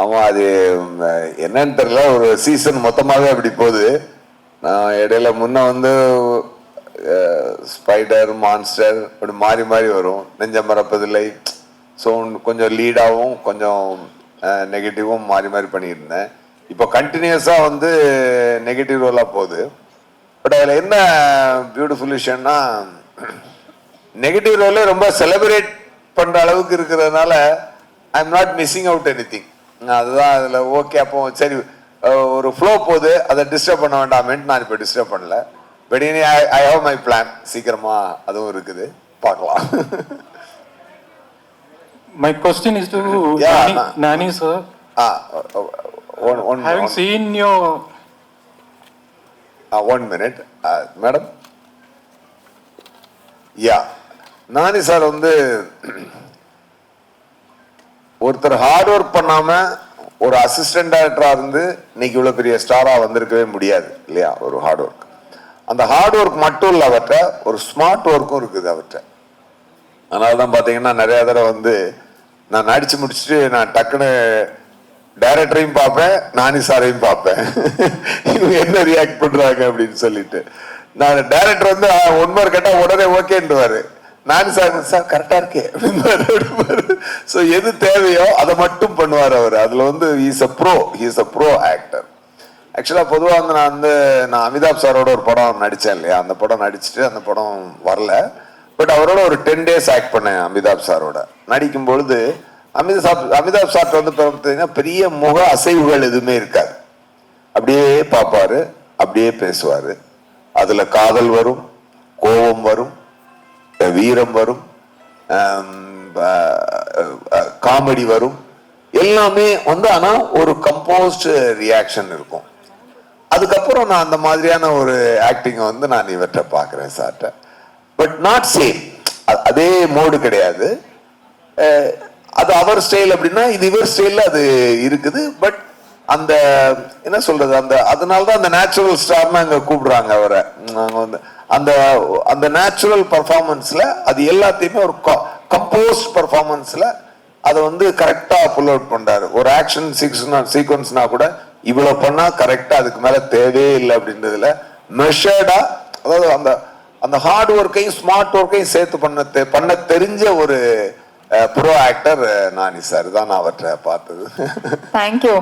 ஆமா, அது என்னன்னு தெரியல, ஒரு சீசன் மொத்தமாவே அப்படி போகுது. நான் இடையில முன்ன வந்து ஸ்பைடர், மான்ஸ்டர் அப்படி மாறி மாறி வரும். நெஞ்ச மறப்பதில்லை, ஸோ கொஞ்சம் லீடாகவும் கொஞ்சம் நெகட்டிவும் மாறி மாறி பண்ணியிருந்தேன். இப்போ கண்டினியூஸாக வந்து நெகட்டிவ் ரோலாக போகுது. பட் அதில் என்ன பியூட்டிஃபுல் விஷயம்னா, நெகட்டிவ் ரோலே ரொம்ப செலிப்ரேட் பண்ணுற அளவுக்கு இருக்கிறதுனால I am not missing out any thing. அதுதான் அதில் ஓகே. அப்போ சரி, ஒரு ஃப்ளோ போகுது, அதை டிஸ்டர்ப் பண்ண வேண்டாமேன்ட்டு நான் இப்போ டிஸ்டர்ப் பண்ணல. பட் இனி ஐ ஹவ் மை பிளான், சீக்கிரமா அதுவும் இருக்குது, பார்க்கலாம். My question is to Nani sir. Having seen your 1 minute, madam. Nani sir வந்து ஒருத்தர் ஹார்ட் ஒர்க் பண்ணாம ஒரு அசிஸ்டன்ட் டைரக்டரா இருந்து இன்னைக்கு இவ்வளவு பெரிய ஸ்டாரா வந்திருக்கவே முடியாது இல்லையா? ஒரு ஹார்ட் ஒர்க், அந்த ஹார்ட் ஒர்க் மட்டும் இல்ல, அவர்கிட்ட ஒரு ஸ்மார்ட் ஒர்க்கும் இருக்குது அவர்கிட்ட. அதனாலதான் பாத்தீங்கன்னா நிறைய தடவை வந்து நான் நடிச்சு முடிச்சுட்டு நான் டக்குன்னு டைரக்டரையும் பார்ப்பேன், நானி சாரையும் பார்ப்பேன், இவங்க என்ன ரியாக்ட் பண்றாங்க அப்படின்னு சொல்லிட்டு. நான் டைரக்டர் வந்து ஒன்மர் கேட்டா உடனே ஓகேன்னுவாரு, நானி சார் சார் கரெக்டா இருக்கே அப்படின்னு. ஸோ எது தேவையோ அதை மட்டும் பண்ணுவார் அவர். அதுல வந்து ஹீஸ் அ ப்ரோ ஆக்டர். ஆக்சுவலா பொதுவாக வந்து நான் அமிதாப் சாரோட ஒரு படம் நடித்தேன் இல்லையா? அந்த படம் நடிச்சுட்டு அந்த படம் வரல. பட் அவரோட ஒரு 10 days ஆக்ட் பண்ணேன் அமிதாப் சாரோட. நடிக்கும் பொழுது அமிதாப் சார்ட்ட வந்து பார்த்தீங்கன்னா பெரிய முக அசைவுகள் எதுவுமே இருக்காது. அப்படியே பார்ப்பாரு, அப்படியே பேசுவாரு. அதுல காதல் வரும், கோபம் வரும், வீரம் வரும், காமெடி வரும், எல்லாமே வந்து ஆனா ஒரு கம்போஸ்ட் ரியாக்ஷன் இருக்கும். அதுக்கப்புறம் நான் அந்த மாதிரியான ஒரு ஆக்டிங் வந்து நான் இவற்றை பார்க்கிறேன் சார்ட்ட. பட் நாட் சேம், அதே மோடு கிடையாது. அது அவர் ஸ்டைல் அப்படின்னா இது இவர் ஸ்டைல்ல அது இருக்குது. பட் அந்த என்ன சொல்றது, அந்த அதனாலதான் அந்த நேச்சுரல் ஸ்டார்னு அங்க கூப்பிடுறாங்க அவரை. வந்து அந்த அந்த நேச்சுரல் பர்ஃபார்மன்ஸ்ல அது எல்லாத்தையுமே ஒரு கம்போஸ்ட் பர்ஃபார்மன்ஸ்ல அதை வந்து கரெக்டா புல் அவுட் பண்றாரு. ஒரு ஆக்ஷன் சீக்வன்ஸ்னா கூட இவ்வளவு பண்ணா கரெக்டா, அதுக்கு மேல தேவையே இல்லை அப்படின்றதுல மெஷர்டா, அதாவது அந்த அந்த ஹார்ட் ஒர்க்கையும் ஸ்மார்ட் ஒர்க்கையும் சேர்த்து பண்ண தெரிஞ்ச ஒரு ப்ரோ ஆக்டர் நானி சார் தான் நான் அவற்றை பார்த்தது. தேங்க்யூ.